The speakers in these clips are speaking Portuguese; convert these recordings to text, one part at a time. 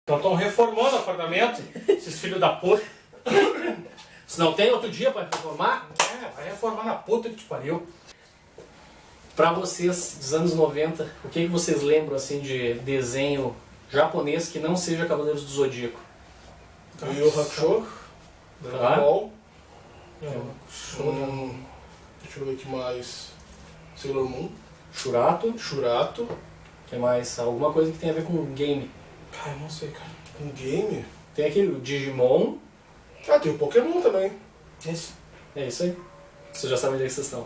Então estão reformando o apartamento, esses filhos da puta. Se não tem outro dia pra reformar? Vai reformar na puta que te pariu. Pra vocês dos anos 90, o que vocês lembram assim de desenho japonês que não seja Cavaleiros do Zodíaco? Yu Yu Hakusho, Dragon Ball. Deixa eu ver o que mais. Sailor Moon. Shurato. Que mais? Alguma coisa que tem a ver com game. Cara, eu não sei, cara. Um game? Tem aquele o Digimon. Ah, tem o Pokémon também. Esse. É isso aí. Vocês já sabem onde é que vocês estão.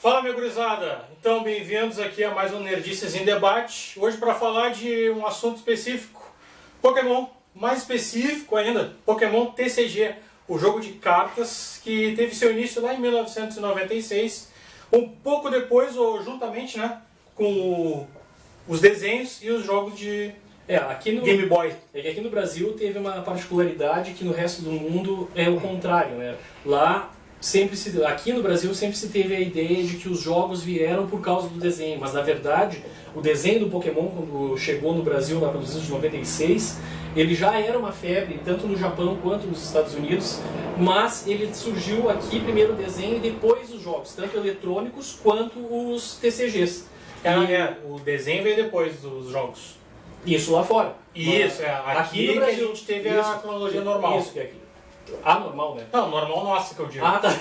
Fala, minha gurizada! Então, bem-vindos aqui a mais um Nerdices em Debate. Hoje para falar de um assunto específico, Pokémon. Mais específico ainda, Pokémon TCG, o jogo de cartas que teve seu início lá em 1996, um pouco depois, ou juntamente, né, com os desenhos e os jogos de Aqui no Game Boy. É que aqui no Brasil teve uma particularidade que no resto do mundo é o contrário, né? Aqui no Brasil sempre se teve a ideia de que os jogos vieram por causa do desenho, mas na verdade o desenho do Pokémon, quando chegou no Brasil lá pelos anos de 96, ele já era uma febre, tanto no Japão quanto nos Estados Unidos, mas ele surgiu aqui primeiro o desenho e depois os jogos, tanto eletrônicos quanto os TCGs. O desenho veio depois dos jogos. Isso lá fora. Isso, aqui no que Brasil, a gente teve a cronologia normal. Isso, que é aqui. Normal, né? Não, normal nossa que eu digo. Tá.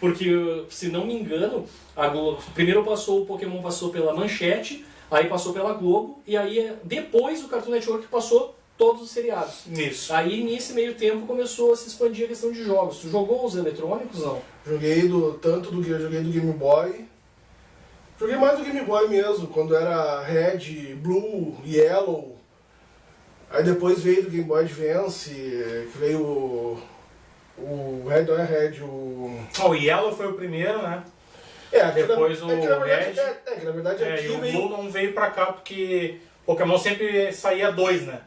Porque, se não me engano, a Globo, primeiro o Pokémon passou pela Manchete, aí passou pela Globo, e aí depois o Cartoon Network passou todos os seriados. Isso. Aí nesse meio tempo começou a se expandir a questão de jogos. Tu jogou os eletrônicos, não? Joguei do Game Boy. Joguei mais do Game Boy mesmo, quando era Red, Blue, Yellow. Aí depois veio do Game Boy Advance, que veio o Red, não é Red, O Yellow foi o primeiro, né? Depois o que na verdade, Red. que na verdade aqui E o veio... Blue não veio pra cá porque Pokémon sempre saía dois, né?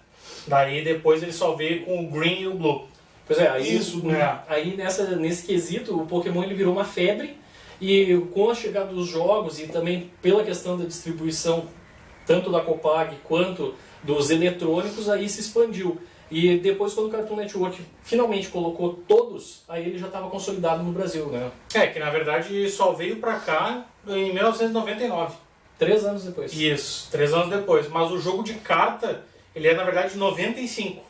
Daí depois ele só veio com o Green e o Blue. Pois é, aí, né? aí nesse quesito o Pokémon ele virou uma febre, e com a chegada dos jogos e também pela questão da distribuição tanto da Copag quanto dos eletrônicos, aí se expandiu. E depois, quando o Cartoon Network finalmente colocou todos, aí ele já estava consolidado no Brasil, né? Que na verdade só veio pra cá em 1999. 3 anos depois. Isso, 3 anos depois. Mas o jogo de carta, ele é na verdade de 95.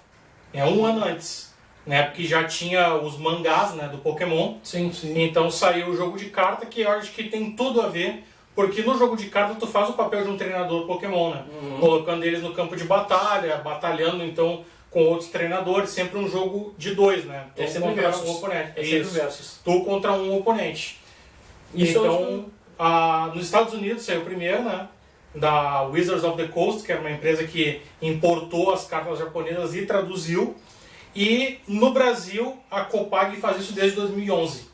É um ano antes. Né? Porque já tinha os mangás, né, do Pokémon. Sim. Então saiu o jogo de carta, que eu acho que tem tudo a ver. Porque no jogo de carta tu faz o papel de um treinador Pokémon, né? Colocando eles no campo de batalha, batalhando então com outros treinadores, sempre um jogo de 2, né? É sempre versus. Um oponente. É sempre versus. Tu contra um oponente. Isso então, nos Estados Unidos saiu o primeiro, né? Da Wizards of the Coast, que era uma empresa que importou as cartas japonesas e traduziu. E no Brasil, a Copag faz isso desde 2011.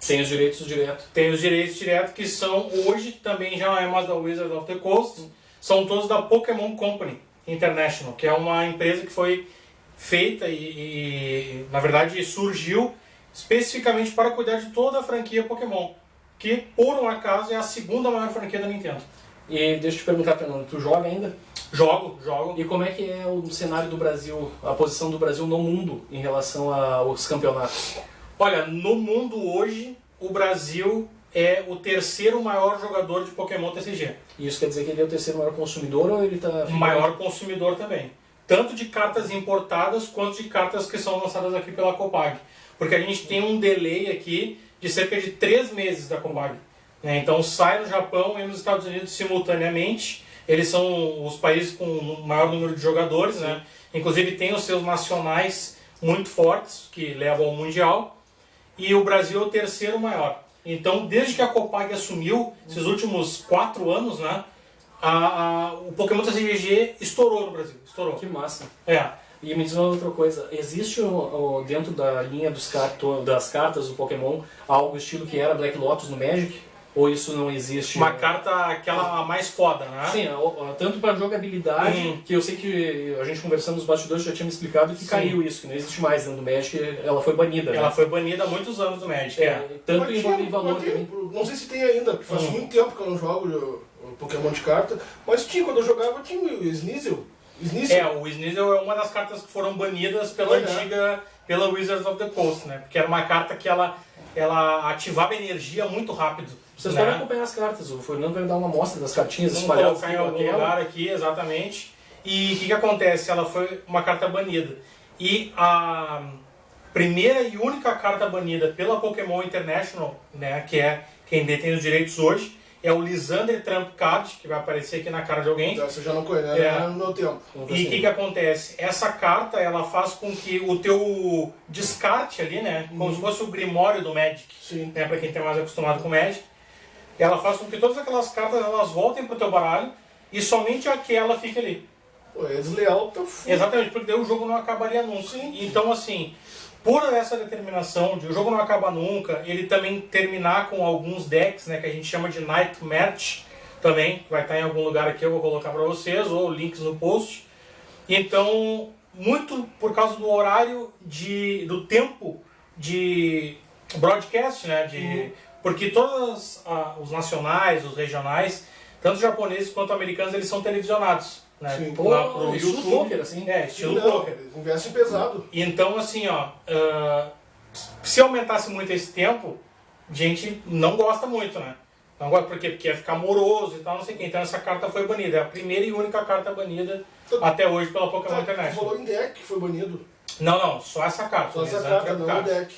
Tem os direitos direto. Tem os direitos diretos que são, hoje também já não é mais da Wizards of the Coast, são todos da Pokémon Company International, que é uma empresa que foi feita e na verdade surgiu especificamente para cuidar de toda a franquia Pokémon, que por um acaso é a segunda maior franquia da Nintendo. E deixa eu te perguntar, Fernando, tu joga ainda? Jogo. E como é que é o cenário do Brasil, a posição do Brasil no mundo em relação aos campeonatos? Olha, no mundo hoje, o Brasil é o terceiro maior jogador de Pokémon TCG. Isso quer dizer que ele é o terceiro maior consumidor ou ele está... Maior consumidor também. Tanto de cartas importadas quanto de cartas que são lançadas aqui pela Copag. Porque a gente tem um delay aqui de cerca de 3 meses da Copag. Então sai no Japão e nos Estados Unidos simultaneamente. Eles são os países com o maior número de jogadores, né? Inclusive tem os seus nacionais muito fortes, que levam ao Mundial. E o Brasil é o terceiro maior. Então, desde que a Copag assumiu, esses últimos 4 anos, né, o Pokémon TCG estourou no Brasil. Estourou. Que massa. É. E me diz uma outra coisa, existe dentro da linha das cartas do Pokémon algo estilo que era Black Lotus no Magic? Ou isso não existe? Uma carta, aquela mais foda, né? Sim, tanto para jogabilidade, que eu sei que a gente conversando nos bastidores já tinha me explicado que Sim. caiu isso, que não existe mais dentro do Magic, ela foi banida. Ela né? foi banida há muitos anos do Magic. Tanto Mas em tinha- valor mas tem- também. Não sei se tem ainda, porque faz muito tempo que eu não jogo o Pokémon de carta, mas tinha, quando eu jogava, tinha o Sneasel. O Sneasel é uma das cartas que foram banidas pela pela Wizards of the Coast, né? Porque era uma carta que ela ativava energia muito rápido. Vocês né? podem acompanhar as cartas, o Fernando vai dar uma amostra das cartinhas Vamos espalhadas colocar em pela algum tela. lugar aqui, exatamente. E o que acontece? Ela foi uma carta banida. E a primeira e única carta banida pela Pokémon International, né, que é quem detém os direitos hoje, é o Lysander Trump Card, que vai aparecer aqui na cara de alguém. Você já não conhece, né? É. No meu tempo. E o que acontece? Essa carta, ela faz com que o teu descarte ali, né, como se fosse o Grimório do Magic, Sim. né, para quem está mais acostumado com Magic, ela faz com que todas aquelas cartas elas voltem pro teu baralho e somente aquela fique ali. Pô, é desleal, tá fudido. Exatamente, porque daí o jogo não acabaria nunca. Sim. Então, assim, por essa determinação de o jogo não acabar nunca, ele também terminar com alguns decks, né, que a gente chama de Night Match, também, que vai estar em algum lugar aqui, eu vou colocar para vocês, ou links no post. Então, muito por causa do horário, do tempo de broadcast, né, porque todos os nacionais, os regionais, tanto os japoneses quanto americanos, eles são televisionados. Né? Sim. Pô, Lá pro estilo YouTube. poker, assim. Estilo Não, poker. eles investem pesado. Então, assim, se aumentasse muito esse tempo, a gente não gosta muito, né? Não gosta por quê? Porque ia ficar moroso e tal, não sei o quê. Então essa carta foi banida. É a primeira e única carta banida até hoje pela Pokémon Você International. falou em deck que foi banido. Não, só essa carta. Só essa Lysander carta, Trump não o Card. deck.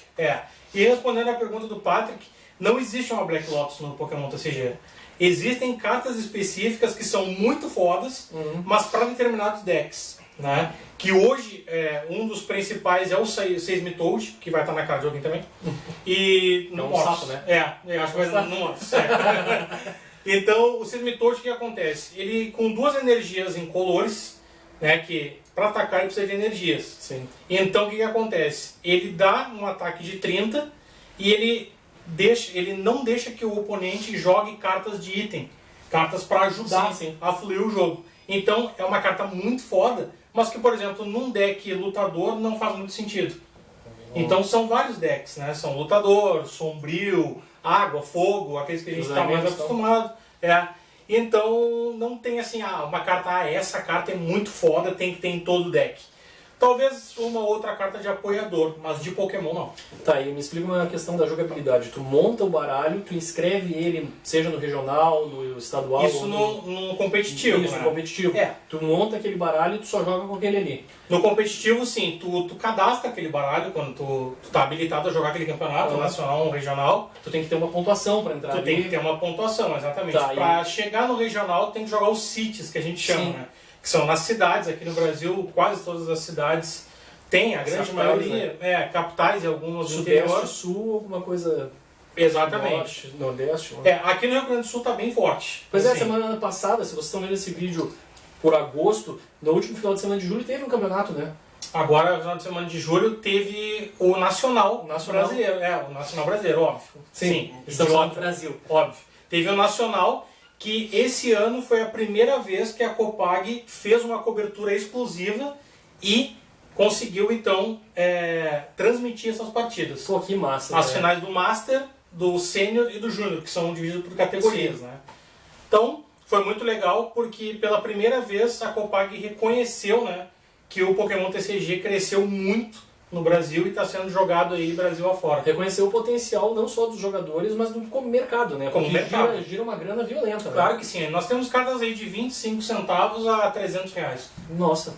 E respondendo a pergunta do Patrick, não existe uma Black Lotus no Pokémon TCG. Existem cartas específicas que são muito fodas, mas para determinados decks. Né? Que hoje um dos principais é o Seismitoad, que vai estar na cara de alguém também. E É no um Morphs. sapo, né? Eu acho que vai no Morphs. Então, o Seismitoad, o que acontece? Ele, com duas energias incolores, né, que para atacar ele precisa de energias. Sim. Então, o que acontece? Ele dá um ataque de 30 e ele não deixa que o oponente jogue cartas de item, cartas para ajudar Sim. a fluir o jogo. Então, é uma carta muito foda, mas que, por exemplo, num deck lutador não faz muito sentido. Então, são vários decks, né? São lutador, sombrio, água, fogo, aqueles que a gente Os está mais elementos, acostumado. Então, não tem assim, uma carta, essa carta é muito foda, tem que ter em todo deck. Talvez uma outra carta de apoiador, mas de Pokémon não. Tá, e me explica uma questão da jogabilidade. Tu monta o baralho, tu inscreve ele, seja no regional, no estadual... Isso no competitivo, Isso, né? no competitivo. É. Tu monta aquele baralho e tu só joga com aquele ali. No competitivo, sim, tu cadastra aquele baralho quando tu tá habilitado a jogar aquele campeonato nacional ou regional. Tu tem que ter uma pontuação pra entrar Tu ali. tem que ter uma pontuação, exatamente. Tá, Pra chegar no regional, tem que jogar os cities, que a gente chama, Sim. né? Que são nas cidades. Aqui no Brasil, quase todas as cidades têm, a grande Capitais, maioria, capitais e algumas do Sudeste, interior. sul, alguma coisa... Exatamente. Norte, nordeste. Né? Aqui no Rio Grande do Sul tá bem forte. Pois é, assim. semana passada, se vocês estão vendo esse vídeo por agosto, no último final de semana de julho teve um campeonato, né? Agora, no final de semana de julho, teve o Nacional, Brasileiro. O Nacional Brasileiro, óbvio. Estamos falando do Brasil. Óbvio. Teve o Nacional, que esse ano foi a primeira vez que a Copag fez uma cobertura exclusiva e conseguiu, então, transmitir essas partidas. Pô, que massa. As né? finais do Master, do Sênior e do Júnior, que são divididos por categorias, né? Então, foi muito legal porque pela primeira vez a Copag reconheceu, né, que o Pokémon TCG cresceu muito no Brasil e está sendo jogado aí Brasil afora. Reconhecer o potencial não só dos jogadores, mas como mercado, né? Como Porque mercado. gira uma grana violenta, né? Claro que sim, nós temos cartas aí de 25 centavos a 300 reais. Nossa.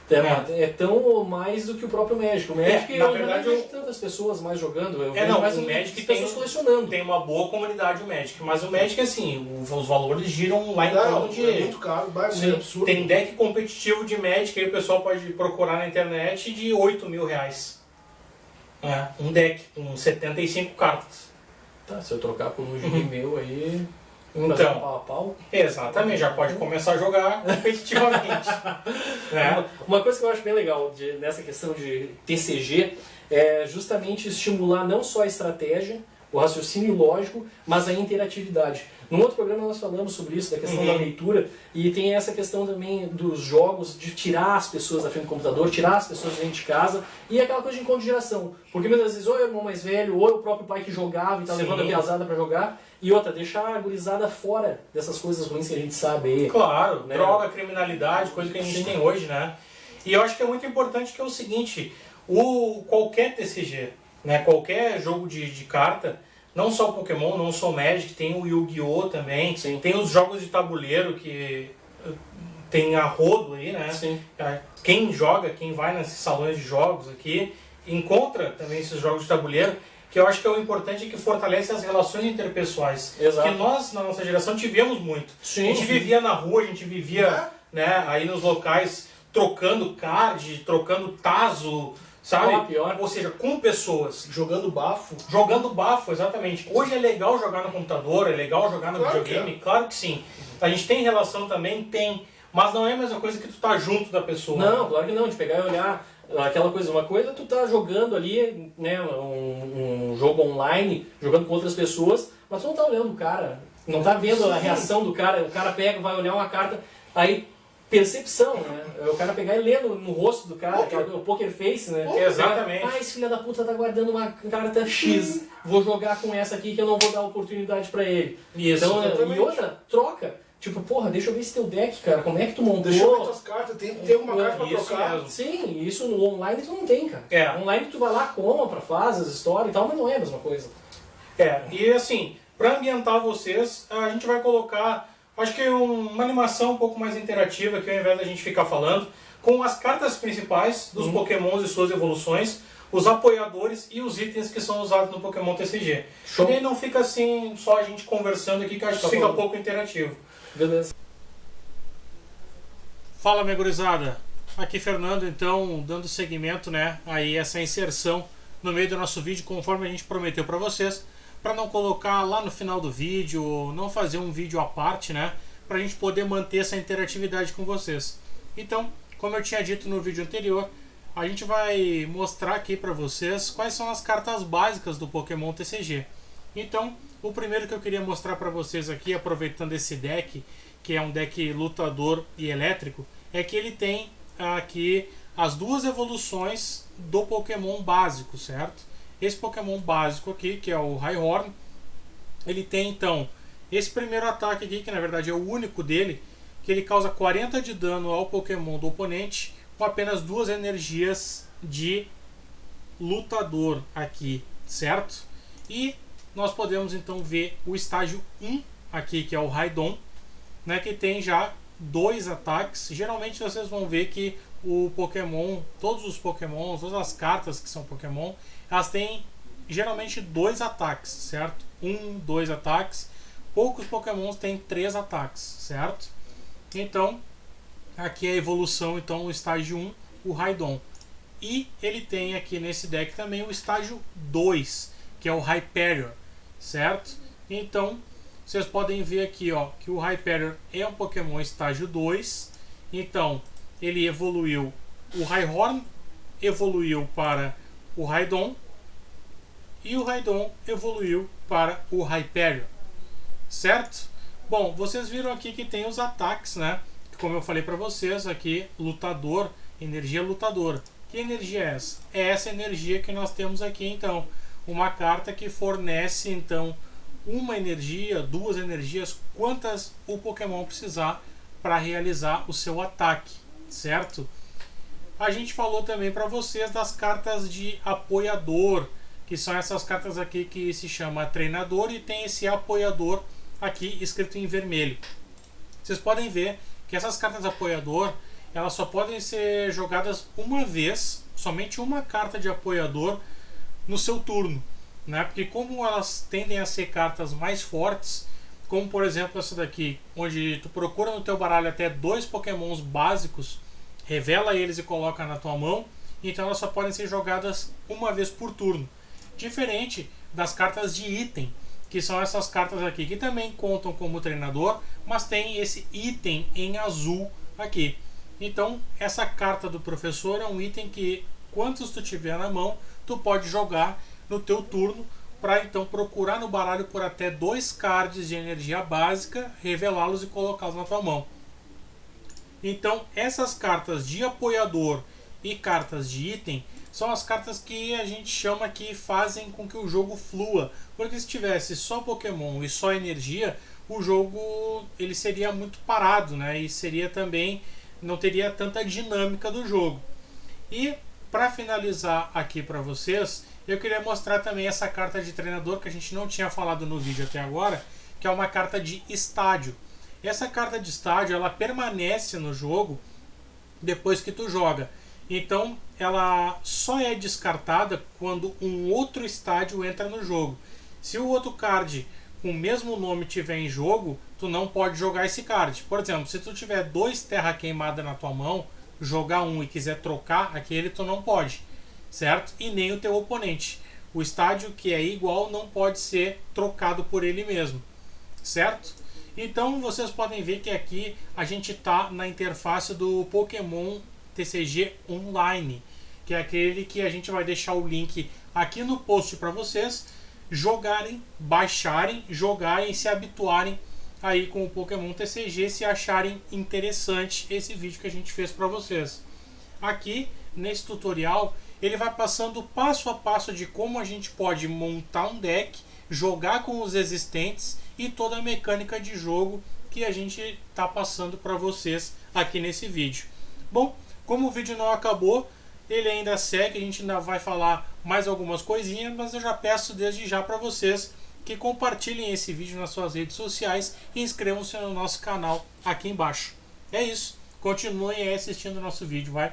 É tão ou mais do que o próprio Magic. O Magic, na eu verdade, não vejo tantas pessoas mais jogando. Eu vejo não, mais o Magic pessoas colecionando. Tem uma boa comunidade o Magic, mas o Magic, assim, os valores giram lá em torno de... É muito caro, é absurdo. Tem deck competitivo de Magic, aí o pessoal pode procurar na internet, de 8 mil reais. Um deck com 75 cartas. Tá, se eu trocar por um gibi meu aí... Fazer um pau a pau. Exatamente, já pode começar a jogar competitivamente. Né? Uma coisa que eu acho bem legal nessa questão de TCG é justamente estimular não só a estratégia, o raciocínio lógico, mas a interatividade. Num outro programa nós falamos sobre isso, da questão da leitura, e tem essa questão também dos jogos, de tirar as pessoas da frente do computador, tirar as pessoas de dentro de casa, e aquela coisa de encontro de geração. Porque muitas vezes ou é o irmão mais velho, ou é o próprio pai que jogava e tá levando a piazada pra jogar, e outra, deixar a gurizada fora dessas coisas ruins que a gente sabe aí. Claro, né? Droga, criminalidade, coisa que a gente tem hoje, né? E eu acho que é muito importante que é o seguinte, qualquer TCG, né, qualquer jogo de carta, não só o Pokémon, não só o Magic, tem o Yu-Gi-Oh! Também, Sim. tem os jogos de tabuleiro que tem a rodo aí, né? Sim. Quem joga, quem vai nesses salões de jogos aqui, encontra também esses jogos de tabuleiro, que eu acho que é o importante é que fortalece as relações interpessoais. Exato. Que nós, na nossa geração, tivemos muito. Sim. A gente vivia na rua, a gente vivia né, aí nos locais trocando card, trocando tazo, sabe? Pior. Ou seja, com pessoas. Jogando bafo. Jogando bafo, exatamente. Hoje é legal jogar no computador, é legal jogar no Claro videogame, claro que sim. A gente tem relação também? Tem. Mas não é a mesma coisa que tu tá junto da pessoa. Não, claro que não, de pegar e olhar aquela coisa, uma coisa tu tá jogando ali, né, um jogo online, jogando com outras pessoas, mas tu não tá olhando o cara, não tá vendo a reação do cara, o cara pega, vai olhar uma carta, aí percepção, né, o cara pegar e ler no rosto do cara, o poker face, né. Exatamente. Ah, esse filho da puta tá guardando uma carta X, vou jogar com essa aqui que eu não vou dar oportunidade pra ele. Isso, Então, exatamente. e outra, troca. Tipo, porra, deixa eu ver esse teu deck, cara, como é que tu montou? Deixa eu ver tuas cartas, tem uma carta pra Isso trocar. mesmo. Sim, isso no online tu não tem, cara. É. Online tu vai lá, compra, faz as histórias e tal, mas não é a mesma coisa. E assim, para ambientar vocês, a gente vai colocar, acho que uma animação um pouco mais interativa, que ao invés da gente ficar falando, com as cartas principais dos Pokémons e suas evoluções, os apoiadores e os itens que são usados no Pokémon TCG. Show. E aí não fica assim, só a gente conversando aqui, que eu acho que Tá fica bom. pouco interativo. Beleza. Fala, minha gurizada. Aqui Fernando, então, dando seguimento, né, aí essa inserção no meio do nosso vídeo, conforme a gente prometeu para vocês, para não colocar lá no final do vídeo, não fazer um vídeo à parte, né, para a gente poder manter essa interatividade com vocês. Então, como eu tinha dito no vídeo anterior, a gente vai mostrar aqui para vocês quais são as cartas básicas do Pokémon TCG. Então, o primeiro que eu queria mostrar para vocês aqui, aproveitando esse deck, que é um deck lutador e elétrico, é que ele tem aqui as duas evoluções do Pokémon básico, certo? Esse Pokémon básico aqui, que é o Rhyhorn, ele tem então esse primeiro ataque aqui, que na verdade é o único dele, que ele causa 40 de dano ao Pokémon do oponente com apenas 2 energias de lutador aqui, certo? E nós podemos então ver o estágio 1 aqui, que é o Raidon, né, que tem já 2 ataques. Geralmente vocês vão ver que o Pokémon, todos os Pokémon, todas as cartas que são Pokémon, elas têm geralmente 2 ataques, certo? 2 ataques. Poucos Pokémons têm 3 ataques, certo? Então, aqui é a evolução, então, o estágio 1, o Raidon. E ele tem aqui nesse deck também o estágio 2, que é o Hyperior, certo? Então, vocês podem ver aqui, ó, que o Hyperior é um Pokémon estágio 2. Então, ele evoluiu, o Rhyhorn evoluiu para o Raidon e o Raidon evoluiu para o Hyperior, certo? Bom, vocês viram aqui que tem os ataques, né? Como eu falei para vocês aqui, lutador, energia lutadora. Que energia é essa? É essa energia que nós temos aqui, então. Uma carta que fornece, então, uma energia, 2 energias, quantas o Pokémon precisar para realizar o seu ataque, certo? A gente falou também para vocês das cartas de apoiador, que são essas cartas aqui que se chama treinador e tem esse apoiador aqui escrito em vermelho. Vocês podem ver que essas cartas de apoiador, elas só podem ser jogadas uma vez, somente uma carta de apoiador no seu turno, né? Porque como elas tendem a ser cartas mais fortes, como por exemplo essa daqui, onde tu procura no teu baralho até 2 Pokémons básicos, revela eles e coloca na tua mão, então elas só podem ser jogadas uma vez por turno. Diferente das cartas de item, que são essas cartas aqui, que também contam como treinador, mas tem esse item em azul aqui. Então, essa carta do professor é um item que, quantos tu tiver na mão, tu pode jogar no teu turno, para então procurar no baralho por até 2 cards de energia básica, revelá-los e colocá-los na tua mão. Então, essas cartas de apoiador e cartas de item são as cartas que a gente chama que fazem com que o jogo flua. Porque se tivesse só Pokémon e só energia, o jogo ele seria muito parado, né? E seria também, não teria tanta dinâmica do jogo. E para finalizar aqui para vocês, eu queria mostrar também essa carta de treinador que a gente não tinha falado no vídeo até agora, que é uma carta de estádio. Essa carta de estádio, ela permanece no jogo depois que tu joga. Então, ela só é descartada quando um outro estádio entra no jogo. Se o outro card com o mesmo nome tiver em jogo, tu não pode jogar esse card. Por exemplo, se tu tiver 2 terra queimada na tua mão, jogar um e quiser trocar aquele, tu não pode, certo? E nem o teu oponente. O estádio que é igual não pode ser trocado por ele mesmo, certo? Então vocês podem ver que aqui a gente está na interface do Pokémon TCG Online, que é aquele que a gente vai deixar o link aqui no post para vocês jogarem, baixarem, jogarem e se habituarem aí com o Pokémon TCG, se acharem interessante esse vídeo que a gente fez para vocês. Aqui nesse tutorial ele vai passando passo a passo de como a gente pode montar um deck, jogar com os existentes e toda a mecânica de jogo que a gente está passando para vocês aqui nesse vídeo. Bom, como o vídeo não acabou, ele ainda segue, a gente ainda vai falar mais algumas coisinhas, mas eu já peço desde já para vocês que compartilhem esse vídeo nas suas redes sociais e inscrevam-se no nosso canal aqui embaixo. É isso, continuem aí assistindo o nosso vídeo, vai!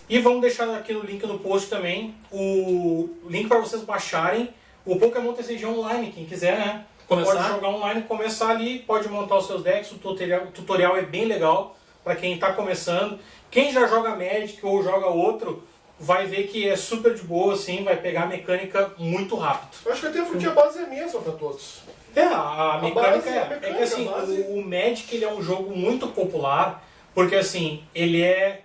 E vamos deixar aqui no link no post também o link para vocês baixarem o Pokémon TCG Online, quem quiser, né? Pode jogar online, começar ali, pode montar os seus decks, o tutorial é bem legal para quem está começando. Quem já joga Magic ou joga outro, vai ver que é super de boa, assim, vai pegar a mecânica muito rápido. Eu acho que até porque a base é mesma para todos. A mecânica é que assim, o Magic ele é um jogo muito popular, porque assim, ele é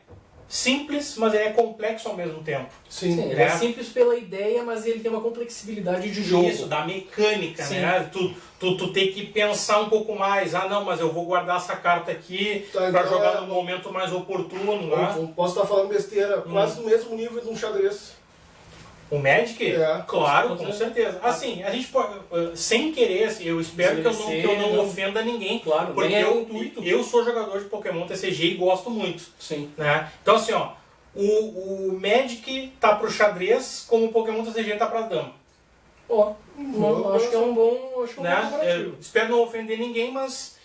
simples, mas ele é complexo ao mesmo tempo. Sim, ele é simples pela ideia, mas ele tem uma complexibilidade de jogo. Isso, da mecânica, né? Tu tem que pensar um pouco mais. Ah, não, mas eu vou guardar essa carta aqui para jogar no momento mais oportuno. Né? Posso estar falando besteira, quase no mesmo nível de um xadrez. O Magic? É, claro, com certeza. Assim, a gente pode, sem querer, assim, eu espero que eu não ofenda ninguém. Claro, porque é o intuito. Eu sou jogador de Pokémon TCG e gosto muito. Sim. Né? Então assim, ó, o Magic tá pro xadrez como o Pokémon TCG tá pra dama. Acho que é um bom comparativo. Espero não ofender ninguém, mas...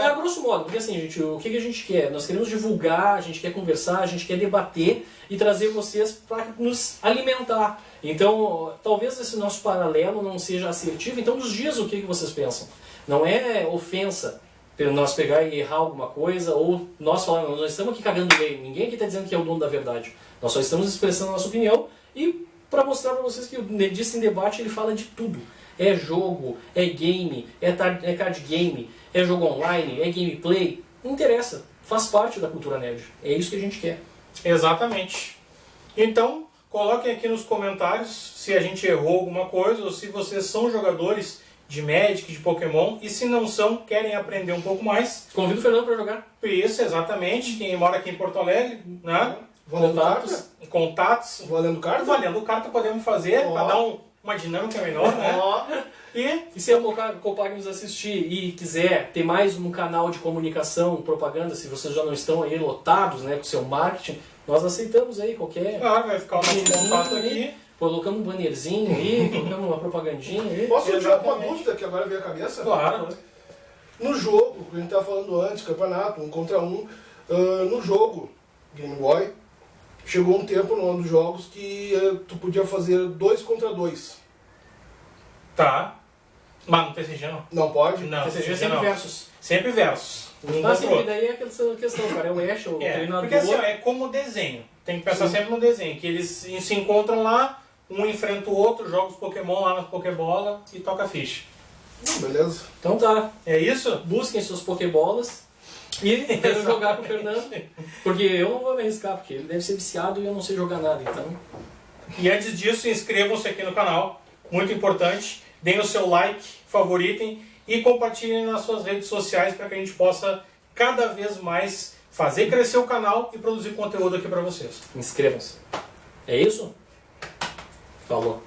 A grosso modo, porque assim, gente, o que a gente quer? Nós queremos divulgar, a gente quer conversar, a gente quer debater e trazer vocês para nos alimentar. Então, talvez esse nosso paralelo não seja assertivo, então nos diz o que vocês pensam. Não é ofensa pelo nós pegar e errar alguma coisa, ou nós falando, nós estamos aqui cagando lei, ninguém aqui está dizendo que é o dono da verdade. Nós só estamos expressando a nossa opinião e para mostrar para vocês que o Nerdice em Debate ele fala de tudo. É jogo, é game, é card game, é jogo online, é gameplay, não interessa, faz parte da cultura nerd, é isso que a gente quer. Exatamente. Então, coloquem aqui nos comentários se a gente errou alguma coisa, ou se vocês são jogadores de Magic, de Pokémon, e se não são, querem aprender um pouco mais. Convido o Fernando para jogar. Isso, exatamente, quem mora aqui em Porto Alegre, né? Contatos. Valendo carta? Valendo carta podemos fazer, para dar uma dinâmica melhor, né? E se a Copag nos assistir e quiser ter mais um canal de comunicação, propaganda, se vocês já não estão aí lotados, né, com o seu marketing, nós aceitamos aí qualquer... Claro, vai ficar o nosso contato aqui. Colocamos um bannerzinho aí, colocamos uma propagandinha aí. Posso tirar uma dúvida que agora veio à cabeça? Claro. No jogo, que a gente estava falando antes, campeonato, 1 contra 1, no jogo Game Boy, chegou um tempo no ano dos jogos que tu podia fazer 2 contra 2. Tá. Mas no TCG não. Não pode? Não, TCG é sempre versus. Sempre versus. Sim, daí é aquela questão, cara, é o Ash, o treinador... Porque assim, é como desenho. Tem que pensar sempre no desenho, que eles se encontram lá, um enfrenta o outro, joga os Pokémon lá nas Pokébola e toca ficha. Beleza. Então tá, É isso? busquem suas Pokébolas e venham jogar com o Fernando. Porque eu não vou me arriscar, porque ele deve ser viciado e eu não sei jogar nada, então... E antes disso, inscrevam-se aqui no canal, muito importante. Deem o seu like, favoritem e compartilhem nas suas redes sociais para que a gente possa cada vez mais fazer crescer o canal e produzir conteúdo aqui para vocês. Inscrevam-se. É isso? Falou.